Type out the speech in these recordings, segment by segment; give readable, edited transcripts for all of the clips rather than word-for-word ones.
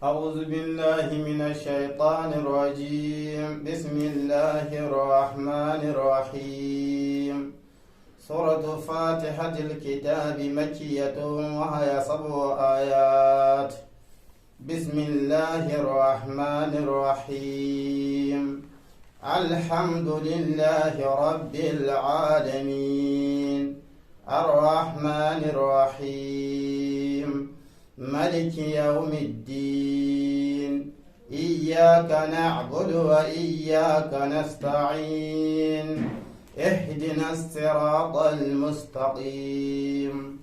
أعوذ بالله من الشيطان الرجيم. بسم الله الرحمن الرحيم. سورة فاتحة الكتاب مكية وهي 7 آيات. بسم الله الرحمن الرحيم. الحمد لله رب العالمين الرحمن الرحيم ملك يوم الدين إياك نعبد وإياك نستعين اهدنا الصراط المستقيم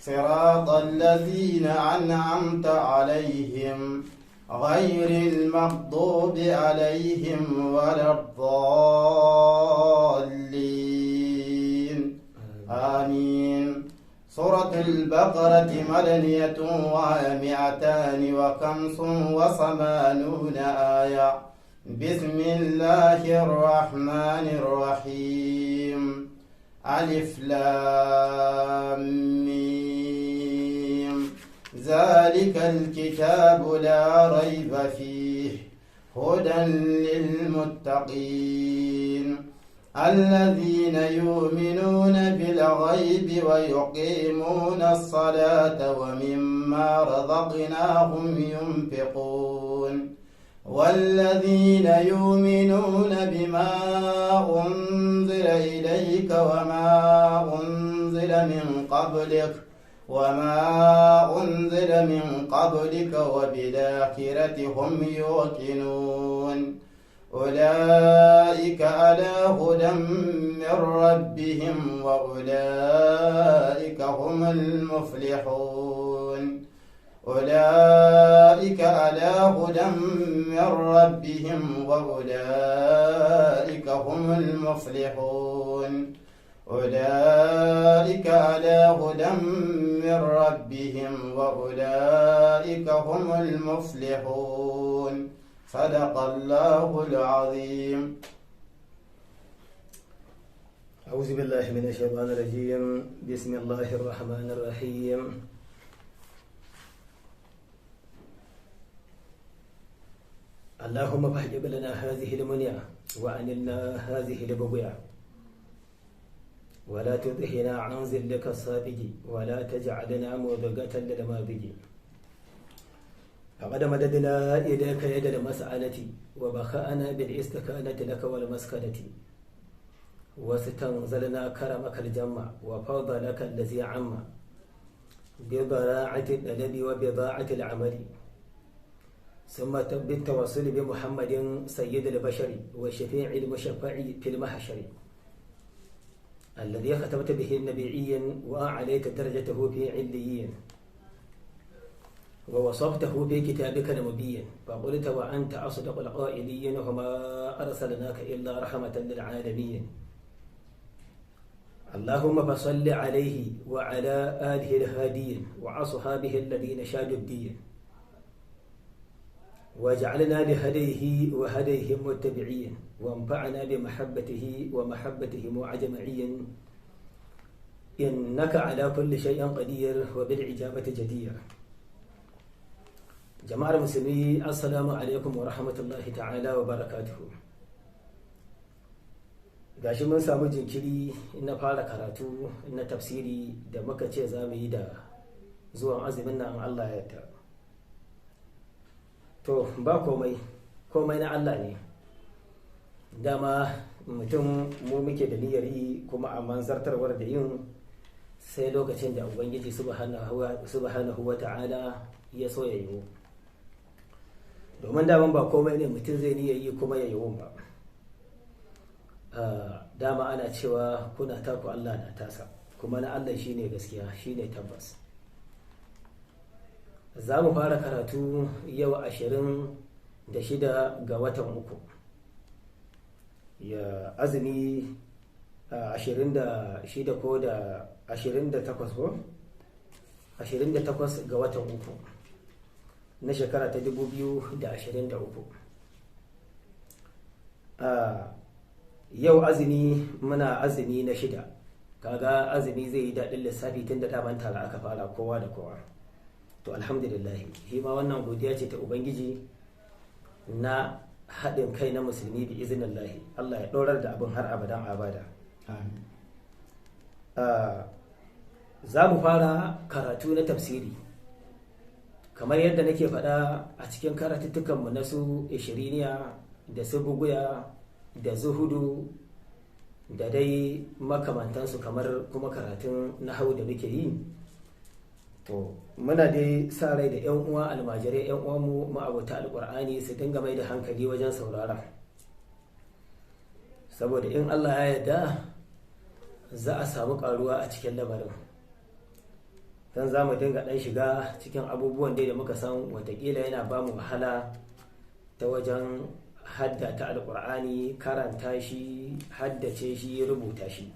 صراط الذين أنعمت عليهم غير المغضوب عليهم ولا الضالين آمين. سورة البقرة مدنية وهي 285 آية. بسم الله الرحمن الرحيم. ألف لام ميم. ذلك الكتاب لا ريب فيه هدى للمتقين الذين يؤمنون بالغيب ويقيمون الصلاة ومما رزقناهم ينفقون والذين يؤمنون بما أنزل إليك وما أنزل من قبلك وبالآخرة هم يوقنون أولئك على هدى من ربهم وأولئك هم المفلحون. أولئك على هدى من ربهم وأولئك هم المفلحون. أولئك على هدى من ربهم وأولئك هم المفلحون. صدق الله العظيم. أعوذ بالله من الشيطان الرجيم. بسم الله الرحمن الرحيم. اللهم فاحجب لنا هذه المنية وأنلنا هذه البغية ولا تضحنا عن ذلك السابق ولا تجعلنا موبقة للمابق. فقد مددنا إليك يد المسألة وبخأنا بالاستكانة لك والمسكنة واستنزلنا كرمك الجمع وفضلك الذي عم بضراعة الأدب وبضاعة العمل ثم بالتوصل بمحمد سيد البشر وشفيع المشفع في المحشر الذي ختمت به النبيين وأعليت درجته في عليين ووصفته في كتابك المبين فقلت وأنت أصدق القائلين وما أرسلناك إلا رحمة للعالمين. اللهم فصل عليه وعلى آله الهادين وأصحابه الذين شادوا الدين واجعلنا لهديه وهديهم متبعين وانفعنا بمحبته ومحبتهم أجمعين إنك على كل شيء قدير وبالإجابة جدير. jama'ar musulmi assalamu alaikum wa rahmatullahi ta'ala wa barakatuhu. Gashi mun samu jinkiri na fara karatu na tafsiri da muka ce za mu yi da zuwan azumin nan Allah ya yarda. To ba komai na Allah ne, dama mutum mu muke da niyyar yi kuma amma zartarwar da yin sai lokacin da ubangiji subhanahu wa ta'ala ya so ya yi. Domin daman ba komai ne mutum zai niyyar yi kuma ya yi ba. Dama ana cewa kuna taku Allah na tasa, kuma na Allah shine gaskiya, shine tabbas. Za mu fara karatu yau 26 ga watan uku, ya azumi 26 ko da 28 ko 28 ga watan uku na shekara ta 2023. Yau azumi muna azumi na 6 kaga azumi zai yi daɗin lissafi tun da daman tara aka fara kowa da kowa. to alhamdulillah shi ma wannan godiya ce ta ubangiji na haɗin kai na musulmi bi iznillahi. Allah ya ɗorar da abin har abadan abada. Za mu fara karatu na tafsiri kamar yadda nake faɗa a cikin karatuttukanmu na su ishiriniya da su buguya da zuhudu da dai makamantansu, kamar kuma karatun nahau da muke yi. To muna dai sa rai da 'yan uwa almajirai 'yan uwanmu ma'abota alƙur'ani su dinga mai da hankali wajen saurara, saboda in Allah ya yarda za a samu ƙaruwa a cikin lamarin. Dan za mu dinga ɗan shiga cikin abubuwan dai da muka san watakila yana ba mu wahala ta wajen haddata alƙur'ani, karanta shi, haddace shi, rubuta shi.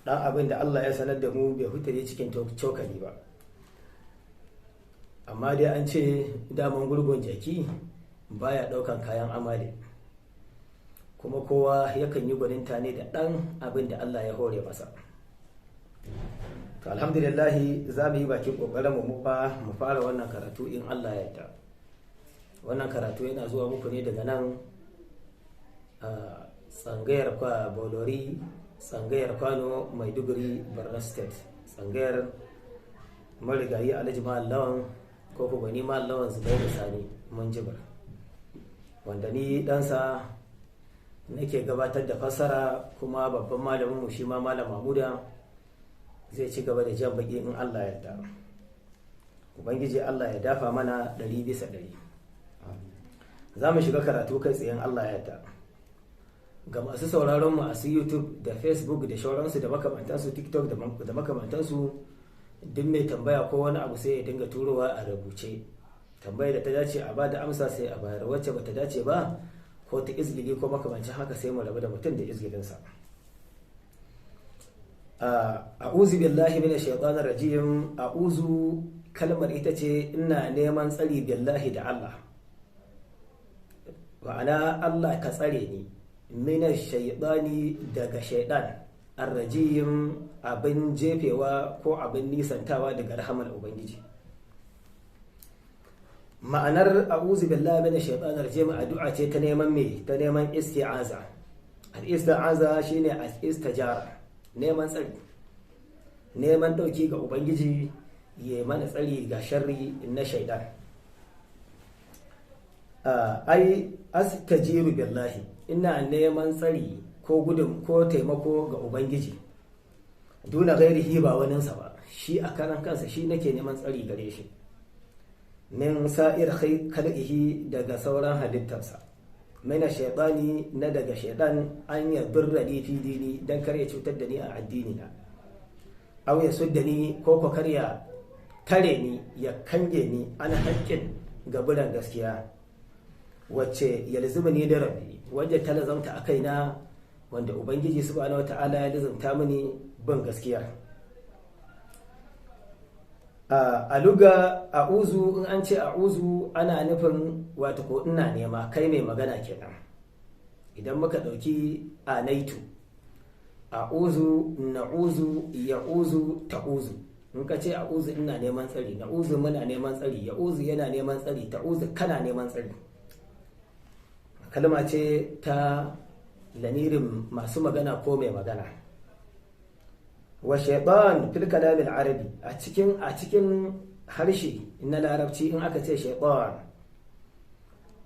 Dan abin da Allah ya sanar da mu bai hutare cikin cokali ba, amma dai an ce daman gurgun jaki baya daukan kayan amale, kuma kowa yakan yi gwaninta ne da dan abin da Allah ya hore masa. To alhamdulillah za mu yi bakin kokarin mu fara wannan karatu in Allah ya yarda. Wannan karatu yana zuwa muku ne daga nan tsangayar Bolori, tsangayar Kwano, Maiduguri, Borno State, tsangayar marigayi Alhaji Mallawan ko kuma ni Mallawan Zubairu Sani Munjibar, wanda ni ɗansa nake gabatar da fassara, kuma babban malamin mu shi ma Malam Mahmuda zai ci gaba da jan baki in Allah ya yarda. Ubangiji Allah ya dafa mana 100%. Za mu shiga karatu kai tsayen Allah ya yarda. Ga masu sauraron mu a su YouTube da Facebook da shauransu da makamantansu, TikTok da makamantansu, duk mai tambaya ko wani abu sai ya dinga turowa a rubuce. Tambayar da ta dace a bada amsa sai a bayar, wacce bata dace ba ko ta izgili ko makamancin haka sai mu rabu da mutum da izgilinsa. A'udhu billahi minash shaitanir rajim. A'udhu kalmar ita ce ina neman tsari billahi da Allah, ma'ana Allah ka tsare ni, minash shaitani daga shaitan, arrajim abin jefewa ko abin nisantawa daga rahamar ubangiji. Ma'anar a'udhu billahi minash shaitanir rajim addu'a ce ta neman me, ta neman isti'aza. Al-isti'aza shine al-istijara, neman tsari, neman dauki ga ubangiji ya mana tsari ga sharri na shaitan. Ai astajiru billahi, ina neman tsari ko gudun ko taimako ga ubangiji, duna gairihi ba waninsa ba, shi a karan kansa shi nake neman tsari gare shi, min sa'ir khalqihi daga sauran halittarsa, mina shaitani na daga shaitan, an ya birrani fi dini dan kar ya cutar da ni a addini na, aw ya suddani ko kar ya tare ni ya kange ni ana haƙƙin gaburan gaskiya wacce yalzumuni da rabbi, wanda ta lazamta a kaina, wanda ubangiji subhanahu wata'ala ya lazamta mini bin gaskiya. A luga a'uzu, in an ce a'uzu ana nufin wato ko ina nema, kai mai magana kenan. Idan muka ɗauki anaitu, a'uzu, na'uzu, ya'uzu, ta'uzu. In ka ce a'uzu ina neman tsari, na'uzu muna neman tsari, ya'uzu yana neman tsari, ta'uzu kana neman tsari. Kalma ce ta lamirin masu magana ko mai magana. Wa shaitan fil kalamil arabi, a cikin harshe na larabci in aka ce shaitan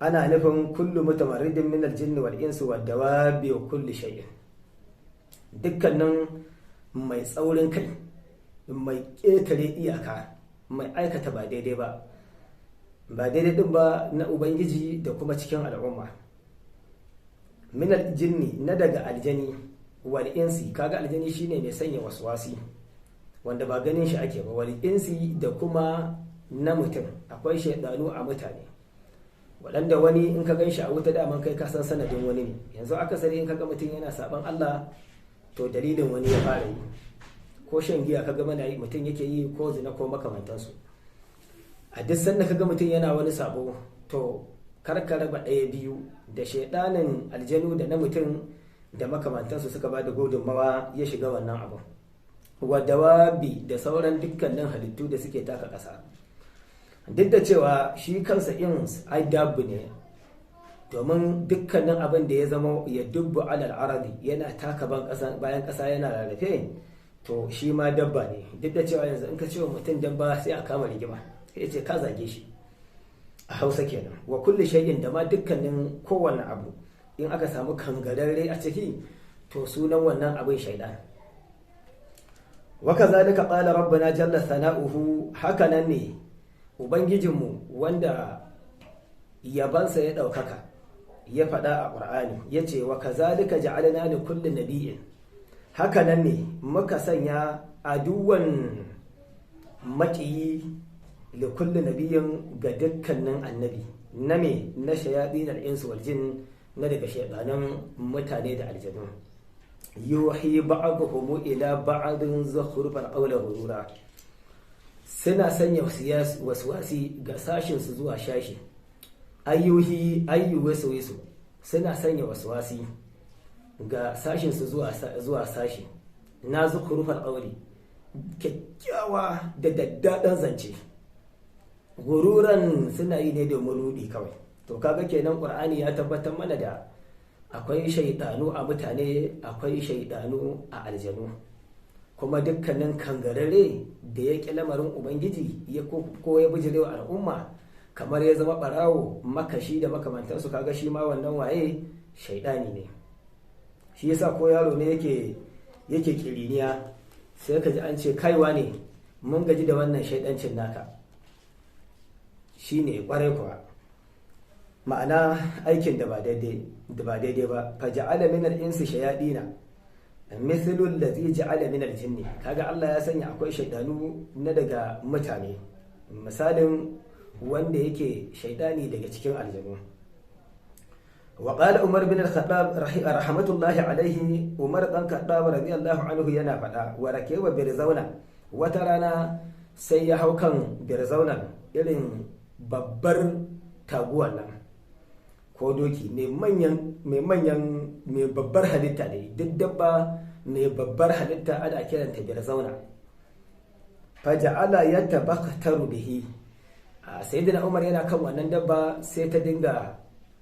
ana nufin kullu mutamarridin min aljinni wal insi wad dawabi wa kulli shay'in, dukkanin mai tsaurin kai, mai ƙetare iyaka, mai aikata ba daidai din ba na ubangiji da kuma cikin al'umma. Min aljinni na daga aljani, wal insi kaga aljani shine mai sanya waswasi wanda ba ganin shi ake ba, wal insi da kuma na mutum, akwai shaidanu a mutane waɗanda wani in ka gan shi a wuta daman kai ka san sanadin wani ne. Yanzu akasari in kaga mutum yana saban Allah to dalilin wani ya fara yi, ko shan giya kaga mana yi mutum yake yi, ko zina ko makamantansu. A duk sanda kaga mutum yana wani sabo to karka raba ɗaya biyu, da shaidanin aljanu da na mutum da makamantansu suka ba da gudunmawa ya shiga wannan abin. wa dawabi da sauran dukkanin halittu da suke taka ƙasa. Duk da cewa shi kansa ins ai dabbu ne, domin dukkanin abin da ya zama ya dubbu alal aradi yana taka bayan ƙasa yana rarrafe, to shi ma dabba ne. Duk da cewa yanzu in ka ce wa mutum dabba sai a kama rigima, sai ce ka zage shi a Hausa kenan. Wa kulli shay'in da ma dukkanin kowanne abu in aka samu kangararre a ciki, to sunan wannan abin shaidan. Wa kazalika qala rabbuna jalla sana'uhu, hakanan ne ubangijinmu wanda yabansa ya ɗaukaka ya faɗa a ƙur'ani, ya ce wa kazalika ja'alna li kulli nabiyyin, hakanan ne muka sanya aduwan maƙiyi li kulli nabiyyin ga dukkanin annabi, na me na shayaɗin al'insu wal jin, na daga shaidanan mutane da aljanu. Yuhi ba'dhum ila ba'dhin zukhrufal qawli ghurura, suna sanya waswasi ga sashin su zuwa shashi. Ayyuwasu suna sanya waswasi ga sashin su zuwa sashi. Na zukhrufal qawli, kyakkyawa da daddadan zance. Gururan suna yi ne domin rudi kawai. To kaga kenan Qur'ani ya tabbatar mana da akwai shaidanu a mutane, akwai shaidanu a aljanu, kuma dukkanin kangarare da ya ƙi lamarin ubangiji ko ya bijirewa al'umma, kamar ya zama ɓarawo, makashi da makamantansu, kaga shi ma wannan waye shaidani ne. Shi yasa ko yaro ne yake kiriniya, sai ka ji an ce kaiwa ne mun gaji da wannan shaidancin naka, shi ne ƙwarai kuwa, ma'ana aikin da ba daidai ba. Fa ja'ala min al-insi shayadina mithlu allazi ja'ala min al-jinni, kaga Allah ya sanya akwai shaydanu na daga mutane, misalin wanda yake shaydani daga cikin aljanu. Wa qala Umar bin al-Khattab rahmatullahi alayhi, Umar dan Khattab radiyallahu anhu yana fada, wa rakewa birzauna, wata rana sai ya hau kan birzaunan, irin babbar taguwan nan ko doki mai babbar halitta ne. Duk dabba mai babbar halitta ana kiranta birzauna. Faja'ala yatabaktaru bihi, sayyidina Umar yana kan wannan dabba sai ta dinga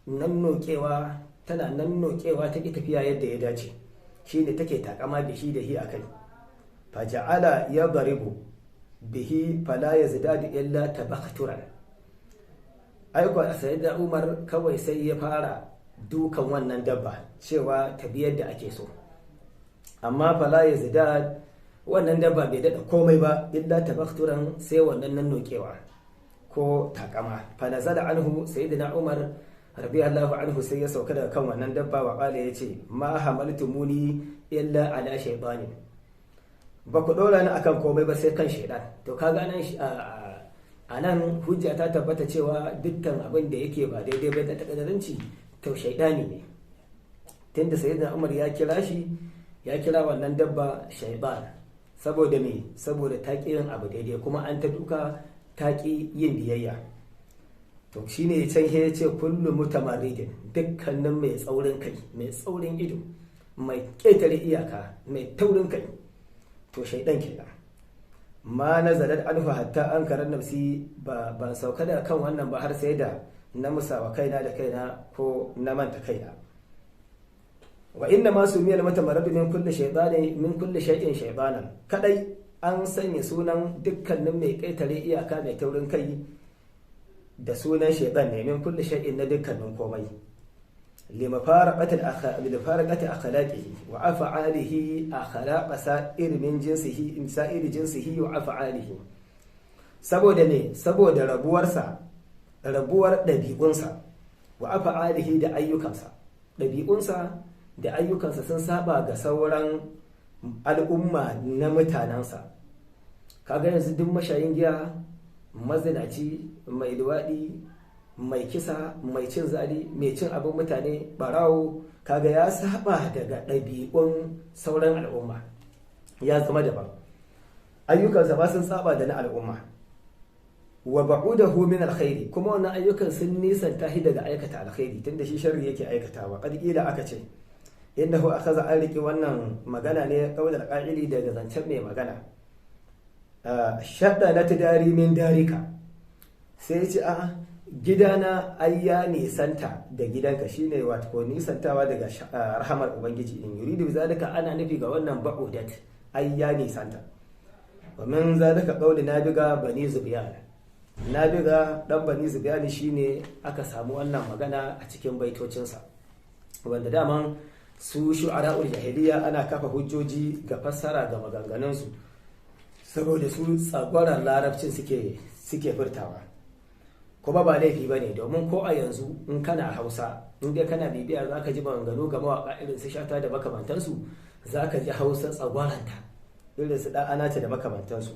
nannokewa ta ki tafiya yadda ya dace, shi ne take takama da shi akai. Faja'ala yadribu bihi fala yazdadu illa tabakturan, aiko a sayyidina Umar kawai sai ya fara dukan wannan dabba cewa ta bi yadda ake so, amma fala yazdad, wannan dabba bai dada komai ba illa tabakturan, sai wannan nan nokewa ko takama. Fa nazala anhu, sayyidina Umar radiyallahu anhu sai ya sauka daga kan wannan dabba wa qala, yace ma hamaltumuni illa ala shaytanin, ba ku dora ni akan komai ba sai kan shaytan. To kaga nan a nan hujja ta tabbata cewa dukkan abin da yake ba daidai bai da takaddaranci to shaidani ne, tunda sayyidina Umar ya kira wannan dabba shaytan. Saboda me? Saboda ta ƙi yin abu daidai, kuma an ta duka ta ƙi yin biyayya. To shine can ya ce kullu mutamarridin, dukkanin mai tsaurin kai, mai tsaurin ido, mai ƙetare iyaka, mai taurin kai, to shaidan kenan. Ma nazalat anhu hatta an karar nafsi, ban sauka da kan wannan ba har sai da na musawa kaina da kaina ko na manta kaina. Wa inna ma sumiyal matamarrid min kulli shay'in shaytanan, kadai an sanya sunan dukkanin mai kaitare iyaka mai taurin kai da sunan shaytan ne, min kulli shay'in na dukkanin komai. limafaraqati akhlaqihi wa af'alihi akhlaq sa'ir min jinsihi in sa'ir jinsihi wa af'alihi, saboda ne? Saboda rabuwar ɗabi'unsa, wa af'alihi da ayyukansa. Ɗabi'unsa da ayyukansa sun saba ga sauran al'umma na mutanensa. Kaga yanzu duk mashayin giya, mazinaci, mai luwaɗi, mai kisa, mai cin zali, mai cin abin mutane, barawo, kaga ya saba daga ɗabi'un sauran al'umma, ya zama daban. Ayyukansa ba sun saba da na al'umma. Wa ba'udahu min alkhairi, kuma wannan ayyukan sun nisanta shi daga aikata alkhairi, tunda shi sharri yake aikatawa. Qad ila aka ce innahu akaza an riki wannan magana ne kaulal qa'ili daga zancen mai magana. Shadda na tudari min darika, sai ya ce a gidana ai ya nisanta da gidanka, shine wato nisantawa daga rahamar ubangiji in yuridu zalika ana nufi ga wannan ba'udat ai ya nisanta. wa min zalika qawli nabiga bani zubyan, nabiga dan bani zubyan shine aka samu wannan magana a cikin baitocinsa, wanda daman su shu'ara'ul jahiliya ana kafa hujjoji ga fassara ga maganganunsu saboda su tsagwaran larabcin suke furtawa, kuma ba laifi ba ne, domin ko a yanzu in kana hausa in dai kana bibiya za ka ji maganganu ga mawaƙa irin su Shata da makamantansu, za ka ji hausa tsagwaranta irin su ɗan anace da makamantansu.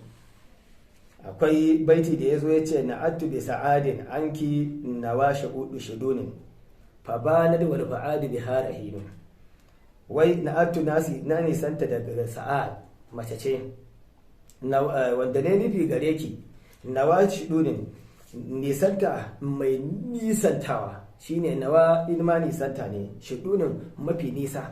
Akwai baiti da ya zo ya ce na'attu bi sa'adin anki nawa shahudu shidunin fa banad wal fa'adu bi harahinu, wai na'attu nasi na nisanta daga sa'ad mace ce wanda ne nufi gare ki nawa shidunin nisanta mai nisantawa, shine nawa in ma nisanta ne, shidunin mafi nisa.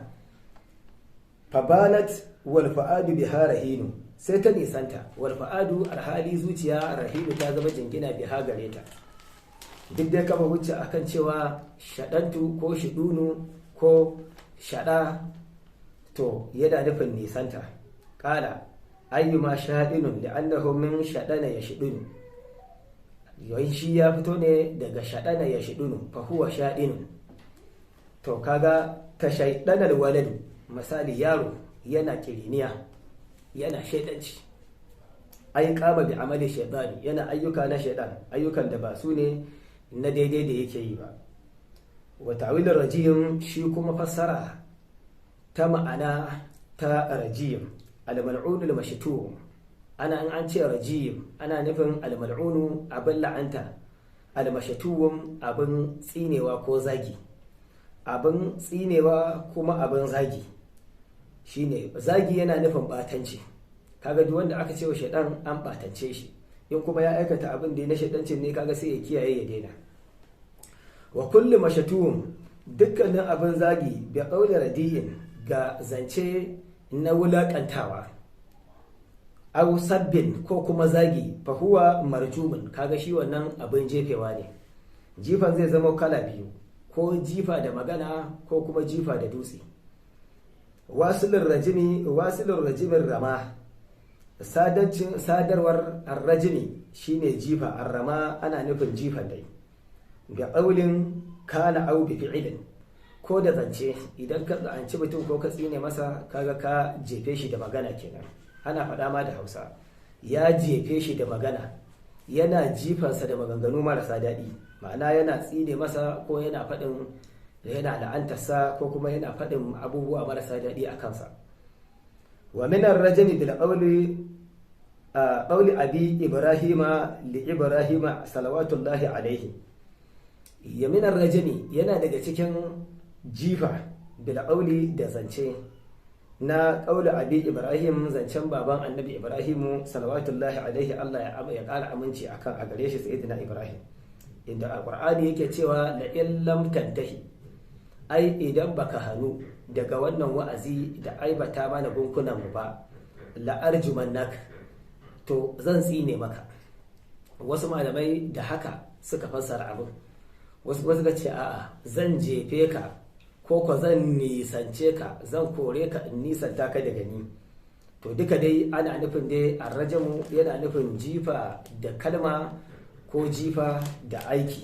Fabanat wal fa'adu biha rahinu, sai ta nisanta, wal fa'adu alhali zuciya rahinu ta zama jingina biha gare ta. Duk dai kafa hujja akan cewa shaɗantu ko shidunu ko shaɗa to yana nufin nisanta. Ƙala ayyuma shaɗinun da annahu min shaɗana ya shidunu, yayin shi ya fito ne daga shaɗana ya shidunu fa huwa shaɗinu. To kaga ta shaidanar waladu, misali yaro yana kiriniya yana shaidanci, ai kama bi amali shaidani, yana ayyuka na shaidan, ayyukan da ba su ne na daidai da yake yi ba. Wa ta'wilur rajim shi kuma fassara ta ma'ana ta rajim, al-mal'unul mashtur, ana in an ce rajim ana nufin al-mal'unu abin la'anta, al-mashtuum abin tsinewa ko zagi, abin tsinewa kuma abin zagi. Shine zagi yana nufin batanci, kaga duk wanda aka ce wa shaidan an batance shi, in kuma ya aikata abin da na shaidancin ne kaga sai ya kiyaye ya daina. Wa kullu mashtuum, dukkanin abin zagi bi qawli radiyin, ga zance na wulakantawa, aw sabbin ko kuma zagi, fa huwa marjumun, kaga shi wannan abin jefewa ne. Jifan zai zama kala biyu, ko jifa da magana ko kuma jifa da dutse. Wasilur rajimin rama, sadarwar arrajimi shine jifa, arrama ana nufin jifan dai. Ga ƙaulin kana au bi fi'ilin, ko da zance idan ka tsanci mutum ko ka tsine masa kaga ka jefe shi da magana kenan, ana faɗa ma da Hausa, ya jefe shi da magana, yana jifansa da maganganu marasa daɗi, ma'ana yana tsine masa ko yana faɗin, yana la'antarsa ko kuma yana faɗin abubuwa marasa daɗi a kansa. Wa minar rajami bil qawli abi ibrahima li ibrahima salawatullahi alaihi, yaminar rajami yana daga cikin jifa bil qawli da zance na qawli abi ibrahim, zancen baban annabi ibrahimu salawatullahi alaihi, Allah ya ƙara aminci akan a gare shi sayyidina ibrahim, inda alqur'ani yake cewa la illam tantahi, ai idan baka hannu daga wannan wa'azi da aibata mana gunkunan mu ba, la'arjumannak, to zan tsine maka. Wasu malamai da haka suka fassara abin, wasu suka ce a'a zan jefe ka ko ko zan nisance ka, zan kore ka in nisanta ka daga ni. To duka dai ana nufin dai arrajamu yana nufin jifa da kalma ko jifa da aiki.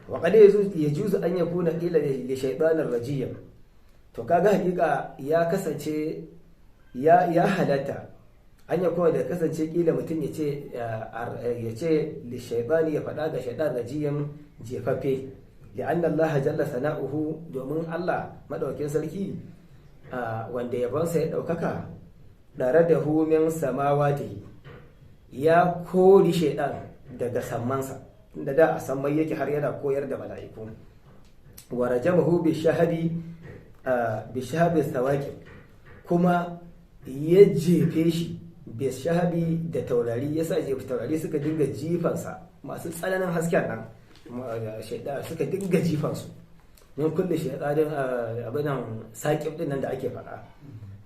Waƙada ya juzu an ya kuna ƙila da shaiɗanar rajiyar, to kaga hakika ya kasance ya halatta an ya kuma da kasance ƙila mutum ya ce da shaiɗani ya faɗa ga shaiɗan rajiyar jefaffe, da an Allah jalla sana'uhu, domin Allah maɗaukin sarki wanda yabonsa ya ɗaukaka ɗare da humin samawati, ya kori shaiɗan daga sammansa, da da a sammai yake har yana koyar da mala'iku. Wa rajamahu bi shahabi sawaqi, kuma ya jefe shi bi shahabi da taurari, yasa jefe taurari suka dinga jifansa, masu tsananin hasken nan shaida suka dinga jifansu min kulli shaytanin abinan saqib din nan da ake faɗa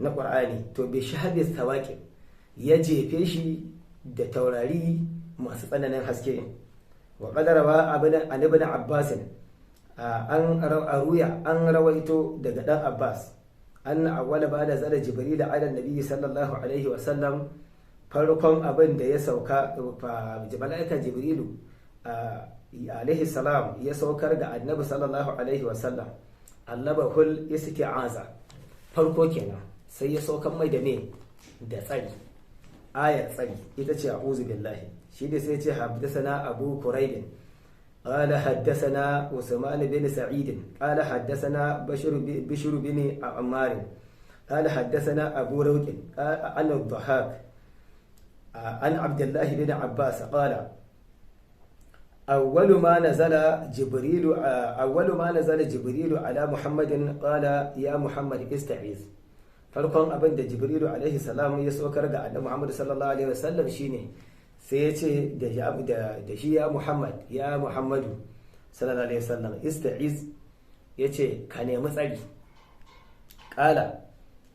na Qur'ani, to bi shahadis tawaqib ya jefe shi da taurari masu tsananin haske. wa qadara an ibn Abbas an rawaito daga dan Abbas anna awwala ba'da zala Jibril ala nabi sallallahu alaihi wa sallam, farkon abin da ya sauka mala'ikan Jibrilu alaihi salam ya saukar ga annabi sallallahu alaihi wa sallam, allabahul isti'aza, farko kenan sai ya saukar mai da me da tsari, ayar tsari ita ce a'udhu billahi. shi da sai ce haddathana Abu Quraib قال حدثنا عثمان بن سعيد قال حدثنا بشر بن عمار قال حدثنا أبو روح عن الضحاك عن عبد الله بن عباس قال أول ما نزل جبريل على محمد قال يا محمد استعيذ. farkon abin da Jibrilu alaihi salam ya saukar ga annabi Muhammad sallallahu alaihi wasallam shine sai ya ce da shi ya Muhammadu sallallahu alaihi wasallam ista'iz, ya ce ka nemi tsari. qala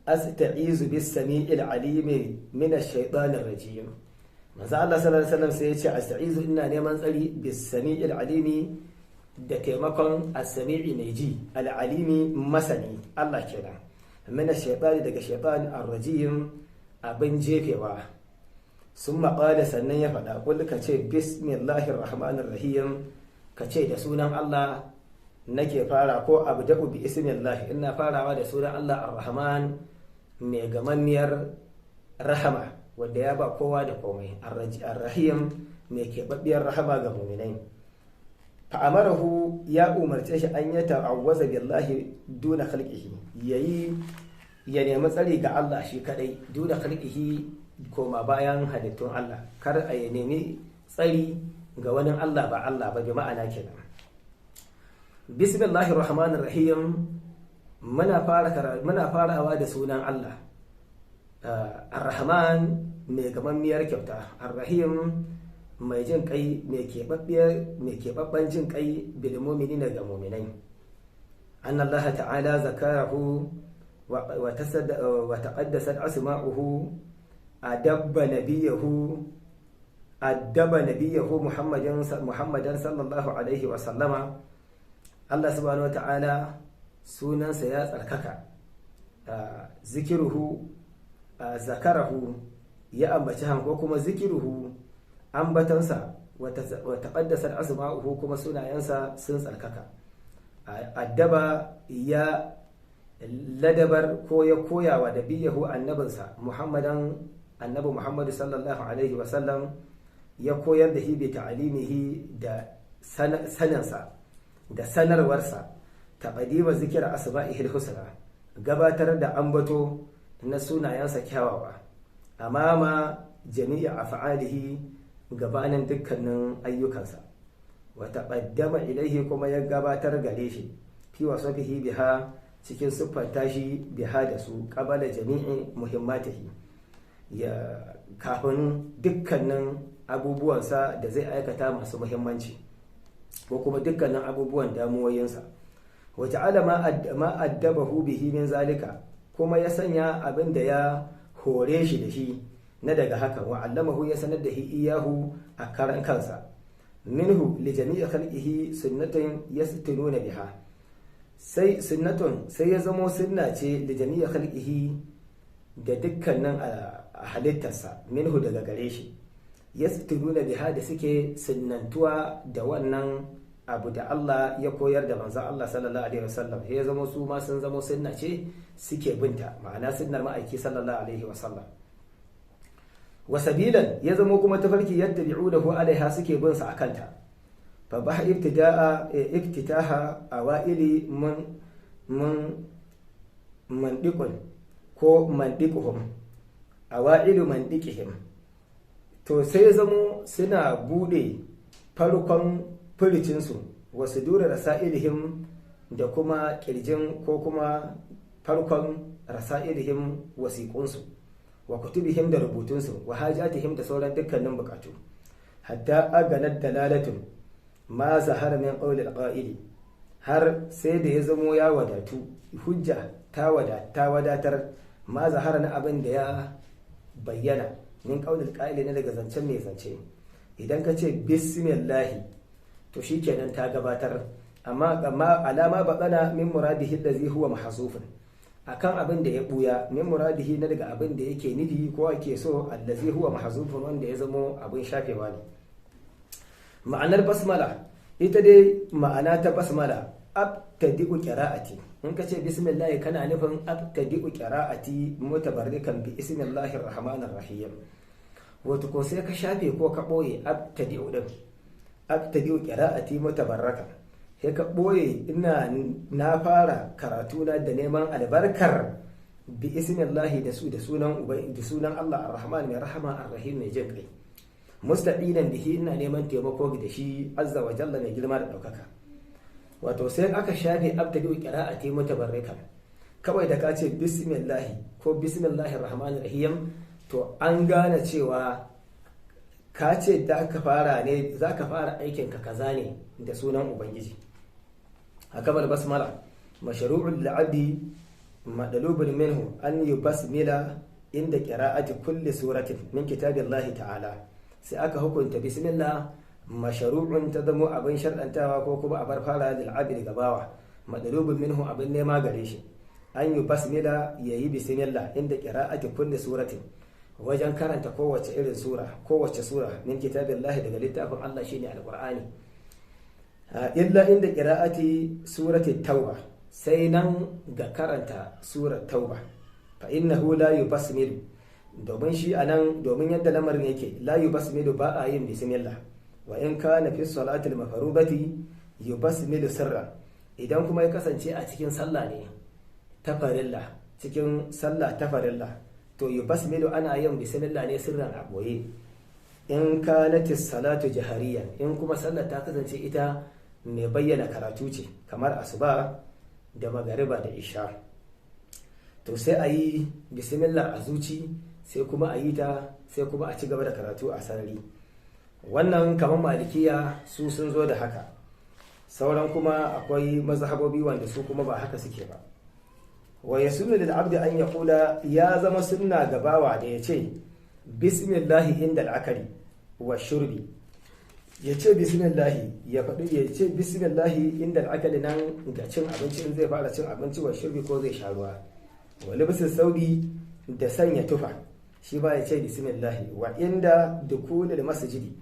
asta'izu bis sami'il alimi min ash-shaytanir rajim. manzo Allah sallallahu alaihi wasallam sai ya ce asta'izu, ina neman tsari bis sami'il alimi da taimakon as-sami'i mai ji, al-alimi masani Allah kenan, min ash-shaytani daga shaytan ar-rajim abin jefewa. sun maƙala sannan ya faɗa ƙul ka ce bismillahir rahmanir rahim, ka ce da sunan Allah nake fara, ko abda'u bi ismillah, ina farawa da sunan Allah ar-rahman mai gamammiyar rahama wanda ya ba kowa da komai, ar-rahim mai keɓaɓɓiyar rahama ga mu'minai. fa'amarahu ya umarce shi an ya ta'awwaza billahi duna khalqihi, ya nemi tsari ga Allah shi kadai, duna khalqihi koma bayan halittun Allah, kar a ya nemi tsari ga wani Allah ba Allah ba, bi ma'ana kenan. bismillahir rahmanir rahim, muna farawa da sunan Allah. ar-rahman mai gamammiyar kyauta, ar-rahim mai jin kai, mai keɓaɓɓen jin kai bil mu'minina ga mu'minai. anna Allah ta'ala zakarahu wa taqaddasat asma'uhu addaba nabiyahu muhammadan sallallahu alaihi wa sallama. Allah subhanahu wa ta'ala sunansa ya tsarkaka, zikiruhu zakarahu ya ambaci ko kuma zikiruhu ambatansa, wa taqaddasat asma'uhu kuma sunayensa sun tsarkaka. addaba ya ladabar ko ya koyawa da biyahu annabinsa annabi Muhammadu sallallahu alaihi wasallam, ya koyar da hibi ta'alimihi da saninsa da sanarwarsa, taqdima zikira asma'ihil husna, gabatar da ambato na sunayensa kyawawa, amama jami'i af'alihi, gabanin dukkanin ayyukansa, wa taqaddama ilaihi kuma ya gabatar gare shi, fi wasafihi biha cikin siffanta shi biha da su, qabala jami'i muhimmatihi, ya kafin dukkanin abubuwansa da zai aikata masu muhimmanci ko kuma dukkanin abubuwan damuwoyinsa. wa ja'ala ma addabahu bihi min zalika, kuma ya sanya abin da ya hore shi da shi na daga haka, wa allamahu ya sanar da iyahu a karan kansa, minhu li jami'i khalqihi sunnatan yastununa biha, sai ya zamo sunna ce li jami'i khalqihi da dukkanin halittarsa, minhu daga gare shi, yastununa biha da suke sunnantuwa da wannan abu da Allah ya koyar da manzon Allah sallallahu alaihi wasallam, ya zama su ma sun zama sunna ce suke binta, ma'ana sunnar ma'aiki sallallahu alaihi wasallam. wasabilan ya zama kuma tafarki yattabi'unahu alaiha suke bin sa akanta. fa bah iftitaha awaili mandiqun ko mandiquhum, awailu mandiqihim, to sai zamo suna bude farkon furicinsu, wasu dura rasailihim da kuma kirjin ko kuma farkon rasailihim wasiƙunsu, wa kutubihim da rubutunsu, wa hajatihim da sauran dukkanin bukatu, hatta aganat dalalatun ma zahara min qawli alqa'ili, har sai da ya zamo ya wadatu, hujja ta wadatar ma zahara na abin da ya bayyana min qaulil qa'ili na daga zancen mai zance. Idan ka ce bismillahi to shikenan ta gabatar, amma alama batsana min muradihi allazi huwa mahzufun, akan abin da ya buya min muradihi na daga abin da yake nufi ko ake so, allazi huwa mahzufun wanda ya zamo abin shafewa ne. Ma'anar basmala ita dai ma'ana ta basmala abtadi'u qira'ati, in ka ce bismillah kana nufin abtadi'u qira'ati mutabarrikan bi ismillahir rahmanir rahim, wato ko sai ka shafe ko ka boye abtadi'u din, abtadi'u qira'ati mutabarrakan, sai ka boye na fara karatu na da neman albarkar bi ismillah da sunan Allah ar-rahman mai rahama ar-rahim mai jin kai, mustaqilan bihi ina neman taimako da shi azza wa jalla mai girma da daukaka. Wato sai aka shafe abtadi'u qira'ati mutabarrikan, kawai da ka ce bismillah ko bismillahir rahmanir rahim to an gane cewa ka ce da ka fara ne, za ka fara aikin ka kaza ne da sunan ubangiji. Hakamal basmala mashru'ul la'abdi madalubun minhu an yubasmila inda qira'ati kulli suratin min kitabillahi ta'ala, sai aka hukunta bismillah mashru'un ta zamo abin shar'antawa ko kuma abar fara da al'abdi gabawa, madalubun minhu abin nema gare shi an yubasmila yayi bismillah inda qira'ati kulli suratin, wajen karanta kowace irin sura, kowace sura min kitabillahi daga littafin Allah shine alqur'ani, illa inda qira'ati surati tauba, sai nan ga karanta surar tauba, fa innahu la yubasmilu, domin shi anan, domin yadda lamarin yake la yubasmilu ba a yin bismillah, wa in kana fi salatil mafrudati yubasmilu sirran, idan kuma ya kasance a cikin sallah ne ta farilla, cikin sallah ta farilla to yubasmilu ana yin bismillah ne sirran a boye. In kanatis salatu jahariyan, in kuma sallar ta kasance ita mai bayyana karatu ce kamar asuba da magariba da isha, to sai a yi bismillah a zuci, sai kuma a yi ta, sai kuma a ci gaba da karatu a sarari. Wannan kamar malikiya su sun zo da haka, sauran kuma akwai mazhabobi wanda su kuma ba haka suke ba. Wa yasunnu lil abdi an yaqula, ya zama sunna gabawa da yace bismillahi inda al'akari wa shurbi, ya ce bismillahi, ya faɗi ya ce bismillahi inda al'akali nan ga cin abinci, in zai fara cin abinci wa shurbi ko zai sha ruwa, wa libsin saudi da sanya tufa shi ba ya ce bismillahi, wa inda dukulil masjidi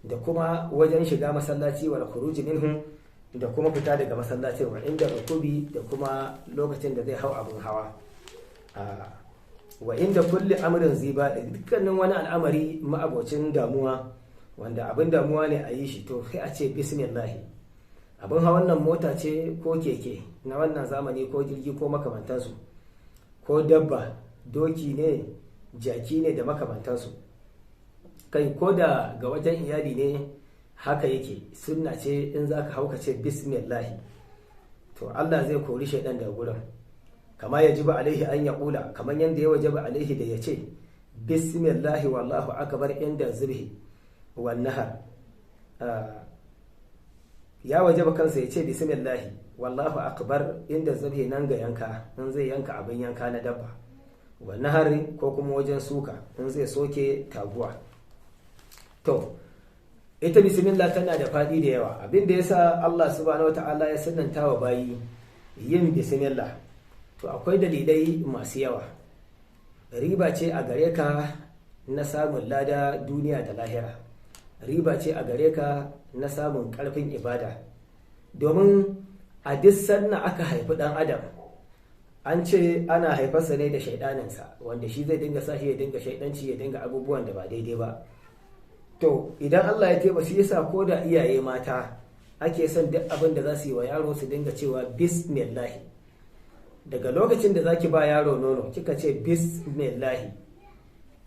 da kuma wajen shiga masallaci, wal khuruj minhum da kuma fita daga masallacin, wa inda rukubi da kuma lokacin da zai hau abin hawa, wa inda kulli amrin ziba da dukkanin wani al'amari ma'abocin damuwa wanda abin damuwa ne a yi shi, to sai a ce bismillahi. Abin hawan nan mota ce ko keke na wannan zamani ko jirgi ko makamantansu, ko dabba, doki ne, jaki ne da makamantansu, kai ko da ga wajen iyali ne haka yake, sunna ce in za ka hau ka ce bismillahi, to Allah zai kori shaidan daga gurin. Kama ya jiba alaihi an ya kula, kamar yadda ya wajaba alaihi da ya ce bismillahi wallahu akbar inda zubhi wan nahar, ya wajaba kansa ya ce bismillahi wallahu akbar inda zubhi nan ga yanka, in zai yanka abin yanka na dabba, wan nahar ko kuma wajen suka in zai soke taguwa. To ita bismillah tana da faɗi da yawa, abin da yasa Allah subhanahu wataala ya sunnanta wa bayi yin bismillah, to akwai dalilai masu yawa. Riba ce a gare ka na samun lada duniya da lahira, riba ce a gare ka na samun ƙarfin ibada, domin a duk sannan aka haifi ɗan adam an ce ana haifarsa ne da shaidaninsa, wanda shi zai dinga sa shi ya dinga shaidanci, ya dinga abubuwan da ba daidai ba. To idan Allah ya taimaka, shi yasa ko da iyaye mata ake son duk abin da za su yi wa yaro su dinga cewa bismillahi. Daga lokacin da zaki ba yaro nono kika ce bismillahi,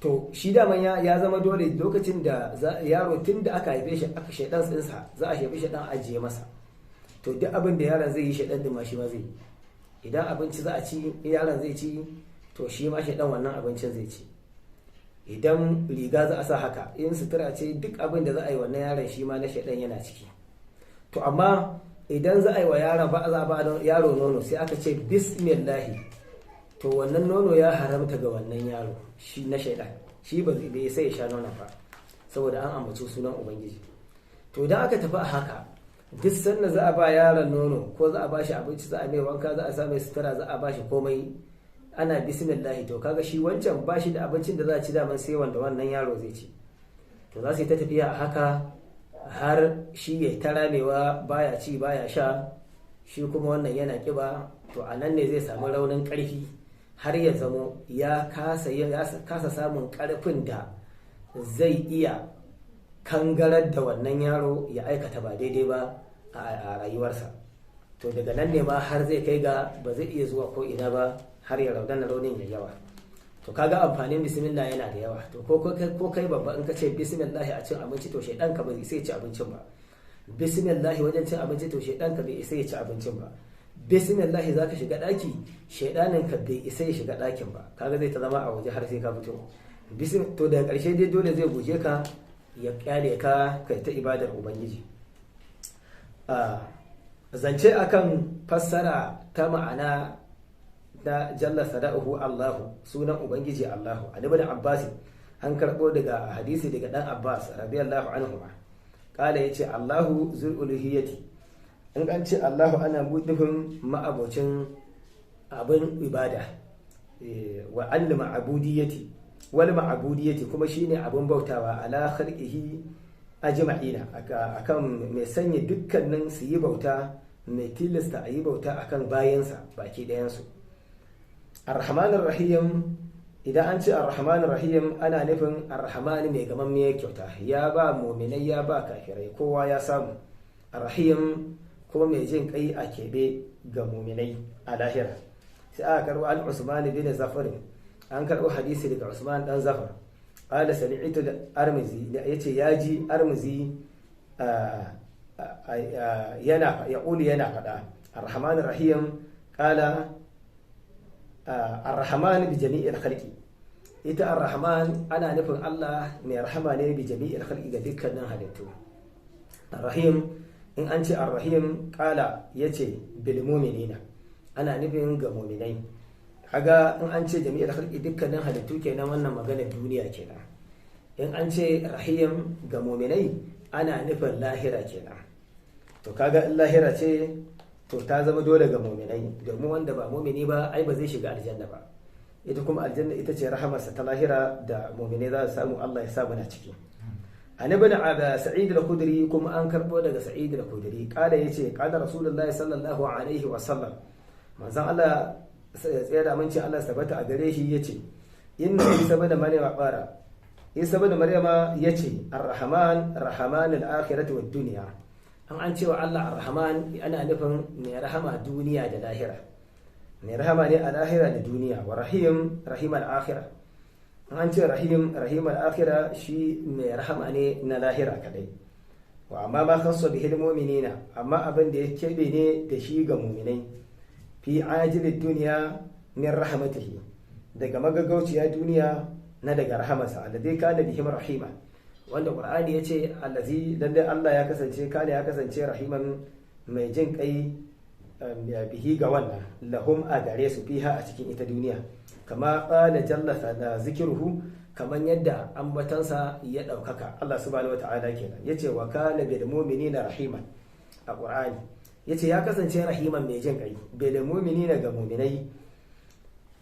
to shi daman ya zama dole lokacin da yaro tun da aka haife shi aka shaidan tsinsa za a haifi shaidan ajiye masa, to duk abin da yaron zai yi shaidan din ma shi ma zai yi. Idan abinci za a ci yaron zai ci, to shi ma shaidan wannan abincin zai ci. Idan riga za a sa haka, in sutura ce, duk abin da za a yi wannan yaron shi ma na shaidan yana ciki. To amma idan za a yi wa yaron ba za a ba yaro nono sai aka ce bismillahi, to wannan nono ya haramta ga wannan yaro shi na shaidan, shi ba zai sai ya sha nonon ba saboda an ambaci sunan ubangiji. to idan aka tafi a haka, duk sanda za a ba yaron nono ko za a ba shi abinci, za a mai wanka, za a sa mai sutura, za a ba shi komai, ana bismillahi, to kaga shi wancan ba shi da abincin da za a ci daman sai wanda wannan yaro zai ci. to za su yi ta tafiya a haka har shi ya ta ramewa, baya ci baya sha, shi kuma wannan yana kiba. to a nan ne zai samu raunin karfi har ya zamo ya kasa samun karfin da zai iya kangarar da wannan yaro ya aikata ba daidai ba a rayuwarsa. to daga nan ne ma har zai kai ga ba zai iya zuwa ko ina ba, har ya raudana raunin ya yawa. to kaga amfanin bismillah yana da yawa. to ko kai babba in ka ce bismillah a cin abinci, to shaidan ka bai sai ya ci abincin ba. bismillah wajen cin abinci, to shaidan ka bai sai ya ci abincin ba. bismillah zaka shiga daki, shaidanin ka bai isa ya shiga dakin ba, kaga zai ta zama a waje har sai ka fito. to daga karshe dai dole zai guje ka, ya kyale ka kai ta ibadar ubangiji. zance akan fassara ta ma'ana da jalla sada'uhu Allahu, sunan ubangiji Allahu. Ibn Abbas an karbo daga hadisi daga dan Abbas radiyallahu anhu kala yace Allahu zul uluhiyyati, in an ce Allahu ana nufin ma'abocin abin ibada, wa al ma'budiyyati wal ma'budiyyati kuma shine abin bautawa, ala khalqihi ajma'ina, akan mai sanya dukkanin su yi bauta, mai tilasta a yi bauta akan bayansa baki ɗayansu. Ar-Rahmanir Rahim, idan an ce Ar-Rahmanir Rahim ana nufin Ar-Rahman mai gamammiyar kyauta, ya ba mu'minai ya ba kafirai, kowa ya samu. Ar-Rahim kuma mai jin kai a keɓe ga mu'minai a lahira. sai aka karɓo an Usman bin Zafar, an karɓo hadisi daga Usman dan Zafar, qala sami'tu Armizi, yace yaji Armizi yana faɗa Ar-Rahman Ar-Rahim, qala Ar-Rahman bi jami'il khalqi, ita Ar-Rahman ana nufin Allah mai rahama ne bi jami'il khalqi ga dukkanin halittu. Ar-Rahim, in an ce Ar-Rahim qala yace bil mu'minina, ana nufin ga mu'minai. Kaga in an ce jami'il khalqi dukkanin halittu kenan, wannan magana duniya kenan. In an ce Rahim ga mu'minai ana nufin lahira kenan. to kaga in lahira ce to ta zama dole ga mu'minai, domin wanda ba mu'mini ba ai ba zai shiga aljanna ba. ita kuma aljanna ita ce rahamarsa ta lahira da mu'minai za su samu, Allah ya sa muna ciki. an ibn Sa'id al-Khudri, kuma an karbo daga Sa'id al-Khudri kada yace kada Rasulullahi sallallahu alaihi wa sallam, manzon Allah sai da aminci Allah tabbata a gare shi yace inna Isa ibn Maryam qara, Isa ibn Maryam yace Ar-Rahman rahman al-akhirati wad-dunya, an cewa Allah Ar-Rahman ana nufin mai rahama duniya da lahira, mai rahama ne a lahira da duniya. Wa Rahim rahim al-akhirah, an ce Rahim al-akhirah shi mai rahama ne na lahira kadai. Wa amma ma khassa bihi al-mu'minina, amma abin da ya kebe ne da shi ga mu'minai, fi ajilid dunya min rahmatihi, daga magagauciya duniya na daga rahamarsa, alladhi kana bihim rahima, wanda Qur'ani yace allazi lalle Allah ya kasance rahiman mai jin kai bihi ga wannan, lahum a gare su fiha a cikin ita duniya, kama qala jalla zikruhu, kaman yadda ambatansa ya daukaka Allah subhanahu wataala kenan, yace wa kana bil mu'minina rahiman a Qur'ani, yace ya kasance rahiman mai jin kai bil mu'minina ga mu'minai.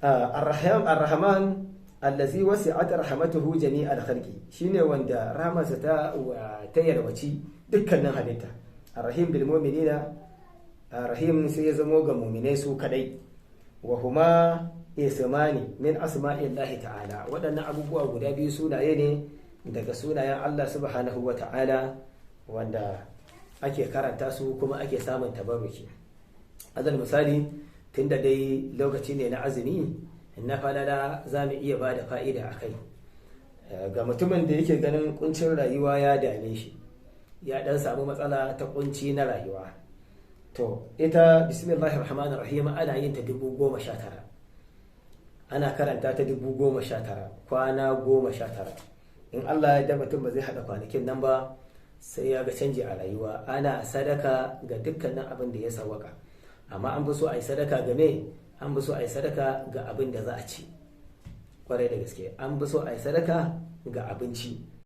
Ar-Rahman allazi wasi'at rahmatuhu jami'al khalqi, shine wanda rahmarsa ta yarwaci dukkanin halitta. Ar-Rahim bil mu'minina, Rahim sai ya zamo ga mu'minai su kadai. Wa huma ismani min asma'illahi ta'ala, waɗannan abubuwa guda biyu sunaye ne daga sunayen Allah subhanahu wa ta'ala, wanda ake karanta su kuma ake samun tabarruki. Azal misali, tunda dai lokaci ne na azumi na falala, za mu iya ba da fa'ida a kai ga mutumin da yake ganin kuncin rayuwa ya dame shi, ya dan samu matsala ta kunci na rayuwa. To ita bismillahir rahmanir rahim ana yin ta 19,000, ana karanta ta 19,000 kwana 19. in Allah ya da mutum ba zai hada kwanakin nan ba, sai ya ga canji a rayuwa. Ana sadaka ga dukkanin abin da ya sawaka, amma an fi so a yi sadaka ga me? An fi so a yi sadaka ga abin da za a ci. Kwarai da gaske an fi so a yi sadaka ga abinci.